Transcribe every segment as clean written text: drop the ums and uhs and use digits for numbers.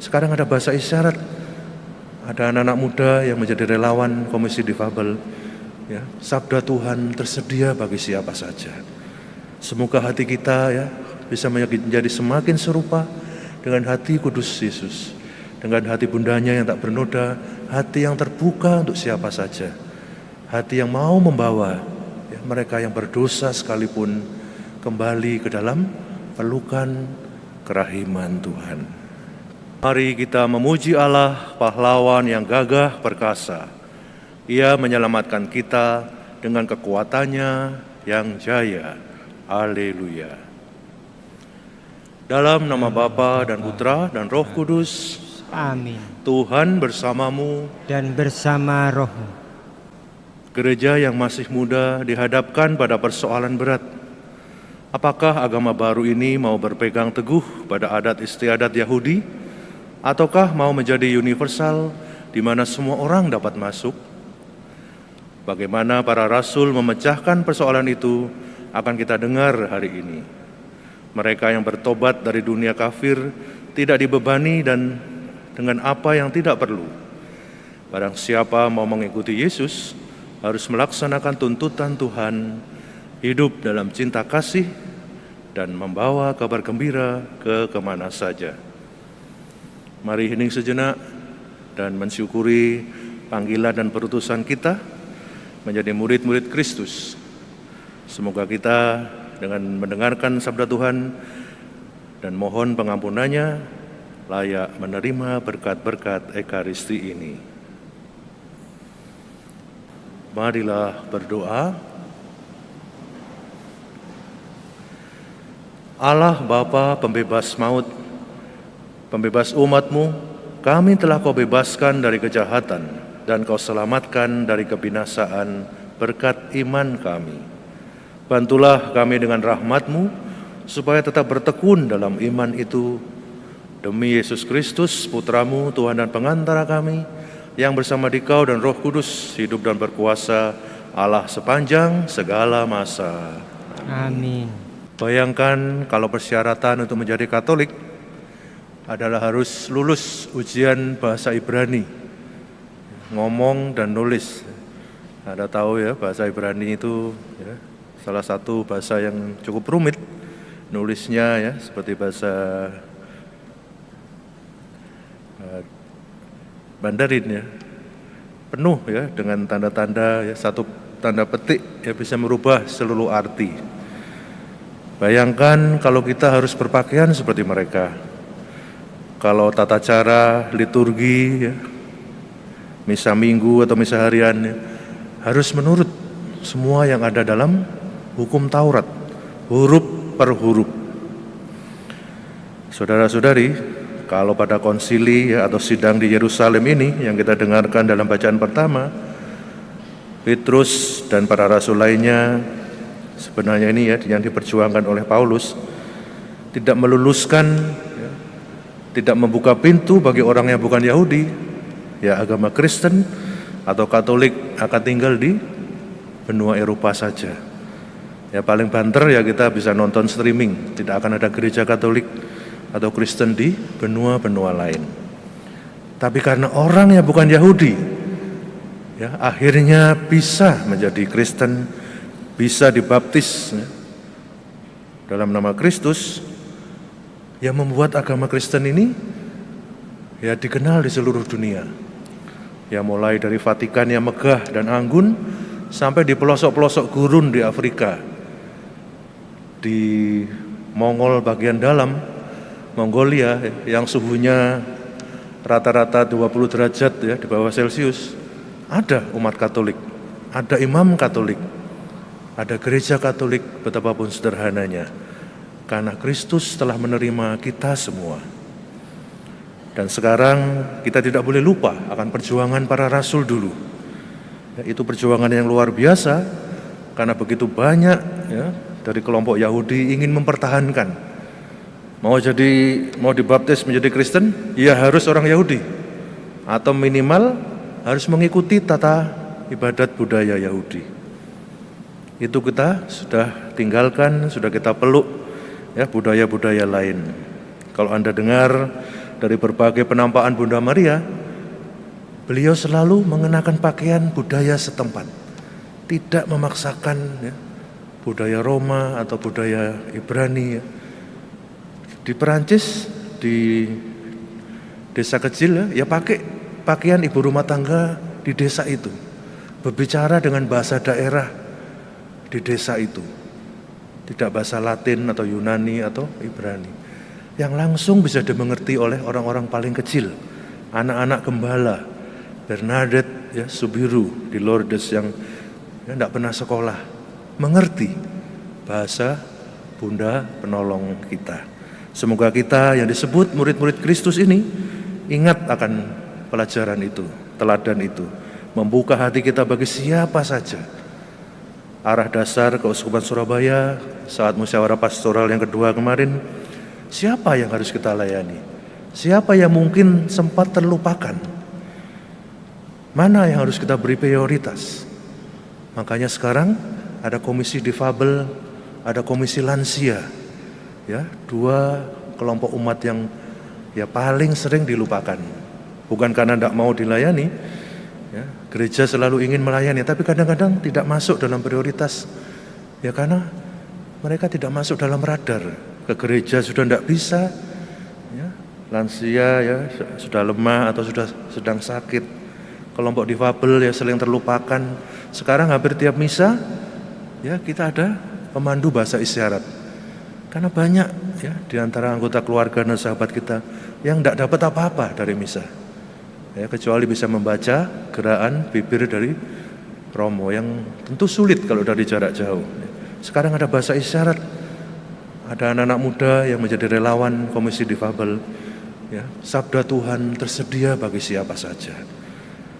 Sekarang ada bahasa isyarat. Ada anak-anak muda yang menjadi relawan Komisi Difabel. Ya, sabda Tuhan tersedia bagi siapa saja. Semoga hati kita ya bisa menjadi semakin serupa dengan hati kudus Yesus, dengan hati bundanya yang tak bernoda, hati yang terbuka untuk siapa saja, hati yang mau membawa ya, mereka yang berdosa sekalipun kembali ke dalam pelukan kerahiman Tuhan. Mari kita memuji Allah, pahlawan yang gagah perkasa. Ia menyelamatkan kita dengan kekuatannya yang jaya. Haleluya. Dalam nama Bapa dan Putra dan Roh Kudus. Amin. Tuhan bersamamu Dan bersama rohmu. Gereja yang masih muda dihadapkan pada persoalan berat. Apakah agama baru ini mau berpegang teguh pada adat istiadat Yahudi? Ataukah mau menjadi universal di mana semua orang dapat masuk? Bagaimana para rasul memecahkan persoalan itu akan kita dengar hari ini. Mereka yang bertobat dari dunia kafir tidak dibebani dan dengan apa yang tidak perlu. Barang siapa mau mengikuti Yesus harus melaksanakan tuntutan Tuhan, hidup dalam cinta kasih dan membawa kabar gembira ke kemana saja. Mari hening sejenak dan mensyukuri panggilan dan perutusan kita menjadi murid-murid Kristus. Semoga kita dengan mendengarkan sabda Tuhan dan mohon pengampunannya layak menerima berkat-berkat Ekaristi ini. Marilah berdoa. Allah Bapa pembebas maut, pembebas umat-Mu, kami telah Kau bebaskan dari kejahatan dan Kau selamatkan dari kebinasaan berkat iman kami. Bantulah kami dengan rahmat-Mu supaya tetap bertekun dalam iman itu. Demi Yesus Kristus, Putra-Mu, Tuhan dan pengantara kami, yang bersama Dikau dan Roh Kudus hidup dan berkuasa Allah sepanjang segala masa. Amin. Bayangkan kalau persyaratan untuk menjadi Katolik adalah harus lulus ujian bahasa Ibrani, ngomong dan nulis. Anda tahu ya, bahasa Ibrani itu ya, salah satu bahasa yang cukup rumit. Nulisnya ya seperti bahasa Mandarin ya, penuh ya dengan tanda-tanda ya, satu tanda petik ya bisa merubah seluruh arti. Bayangkan kalau kita harus berpakaian seperti mereka. Kalau tata cara liturgi, ya, misa minggu atau misa harian, ya, harus menurut semua yang ada dalam hukum Taurat, huruf per huruf. Saudara-saudari, kalau pada konsili ya, atau sidang di Yerusalem ini yang kita dengarkan dalam bacaan pertama, Petrus dan para rasul lainnya, sebenarnya ini ya yang diperjuangkan oleh Paulus, tidak meluluskan, tidak membuka pintu bagi orang yang bukan Yahudi, ya agama Kristen atau Katolik akan tinggal di benua Eropa saja. Ya paling banter ya kita bisa nonton streaming, tidak akan ada gereja Katolik atau Kristen di benua-benua lain. Tapi karena orang yang bukan Yahudi, ya akhirnya bisa menjadi Kristen, bisa dibaptis ya, dalam nama Kristus. Yang membuat agama Kristen ini ya dikenal di seluruh dunia. Ya mulai dari Vatikan yang megah dan anggun sampai di pelosok-pelosok gurun di Afrika, di Mongol bagian dalam, Mongolia yang suhunya rata-rata 20 derajat ya di bawah Celcius, ada umat Katolik, ada imam Katolik, ada gereja Katolik betapapun sederhananya. Karena Kristus telah menerima kita semua. Dan sekarang kita tidak boleh lupa akan perjuangan para rasul dulu. Ya, itu perjuangan yang luar biasa karena begitu banyak ya, dari kelompok Yahudi ingin mempertahankan. Mau dibaptis menjadi Kristen, ya harus orang Yahudi. Atau minimal harus mengikuti tata ibadat budaya Yahudi. Itu kita sudah tinggalkan, sudah kita peluk ya budaya-budaya lain. Kalau Anda dengar dari berbagai penampakan Bunda Maria, beliau selalu mengenakan pakaian budaya setempat, tidak memaksakan ya, budaya Roma atau budaya Ibrani. Ya. Di Perancis, di desa kecil ya pakai pakaian ibu rumah tangga di desa itu, berbicara dengan bahasa daerah di desa itu, tidak bahasa Latin atau Yunani atau Ibrani, yang langsung bisa dimengerti oleh orang-orang paling kecil, anak-anak gembala, Bernadette ya, Subiru di Lourdes yang tidak pernah sekolah, mengerti bahasa Bunda penolong kita. Semoga kita yang disebut murid-murid Kristus ini ingat akan pelajaran itu, teladan itu, membuka hati kita bagi siapa saja. Arah dasar Keuskupan Surabaya saat musyawarah pastoral yang kedua kemarin, siapa yang harus kita layani? Siapa yang mungkin sempat terlupakan? Mana yang harus kita beri prioritas? Makanya sekarang ada komisi difabel, ada komisi lansia, ya, dua kelompok umat yang ya paling sering dilupakan. Bukan karena tidak mau dilayani, ya, gereja selalu ingin melayani, tapi kadang-kadang tidak masuk dalam prioritas, ya karena mereka tidak masuk dalam radar. Ke gereja sudah tidak bisa, ya, lansia ya sudah lemah atau sudah sedang sakit, kelompok difabel ya sering terlupakan. Sekarang hampir tiap misa ya kita ada pemandu bahasa isyarat, karena banyak ya di antara anggota keluarga dan sahabat kita yang tidak dapat apa-apa dari misa, ya, kecuali bisa membaca gerakan bibir dari Romo yang tentu sulit kalau dari jarak jauh. Sekarang ada bahasa isyarat, ada anak-anak muda yang menjadi relawan komisi difabel, ya, sabda Tuhan tersedia bagi siapa saja.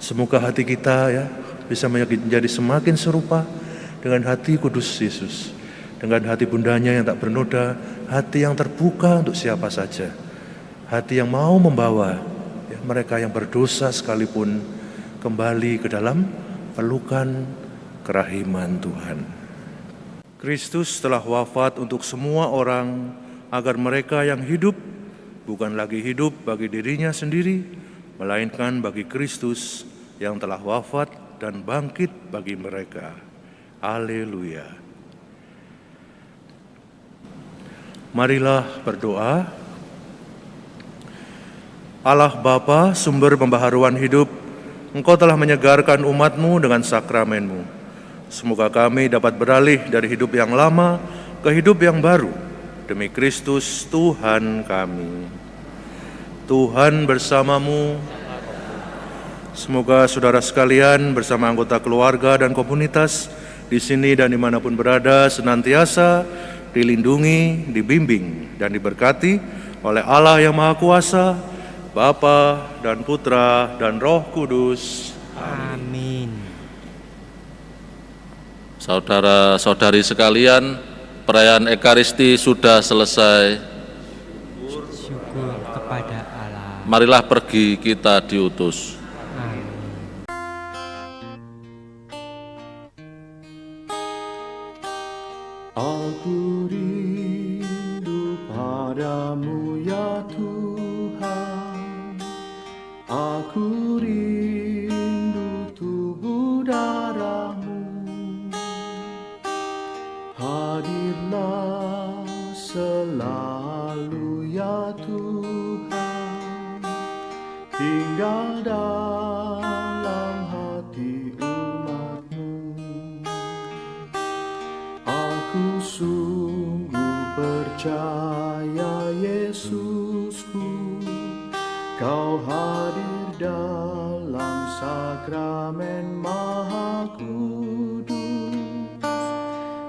Semoga hati kita ya bisa menjadi semakin serupa dengan hati kudus Yesus, dengan hati bundanya yang tak bernoda, hati yang terbuka untuk siapa saja, hati yang mau membawa ya, mereka yang berdosa sekalipun kembali ke dalam pelukan kerahiman Tuhan. Kristus telah wafat untuk semua orang agar mereka yang hidup bukan lagi hidup bagi dirinya sendiri, melainkan bagi Kristus yang telah wafat dan bangkit bagi mereka. Haleluya. Marilah berdoa. Allah Bapa, sumber pembaharuan hidup, Engkau telah menyegarkan umat-Mu dengan sakramen-Mu. Semoga kami dapat beralih dari hidup yang lama ke hidup yang baru, demi Kristus Tuhan kami. Tuhan bersamamu. Semoga saudara sekalian bersama anggota keluarga dan komunitas di sini dan dimanapun berada senantiasa dilindungi, dibimbing, dan diberkati oleh Allah yang Maha Kuasa, Bapa dan Putra dan Roh Kudus. Amin. Saudara-saudari sekalian, perayaan Ekaristi sudah selesai. Syukur kepada Allah. Marilah pergi kita diutus. Amin. Aku rindu padamu ya Tuhan, aku rindu tubuh darahmu. Hadirlah selalu ya Tuhan, tinggal dalam hati umat-Mu. Aku sungguh percaya Yesusku, Kau hadir dalam sakramen Maha Kudus.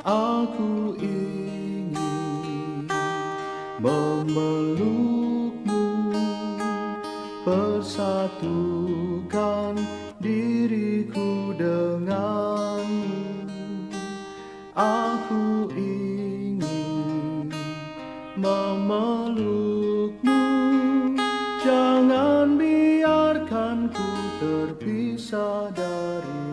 Aku ingin memelukmu, persatukan diriku denganmu. Aku ingin memelukmu, jangan biarkan ku terpisah dari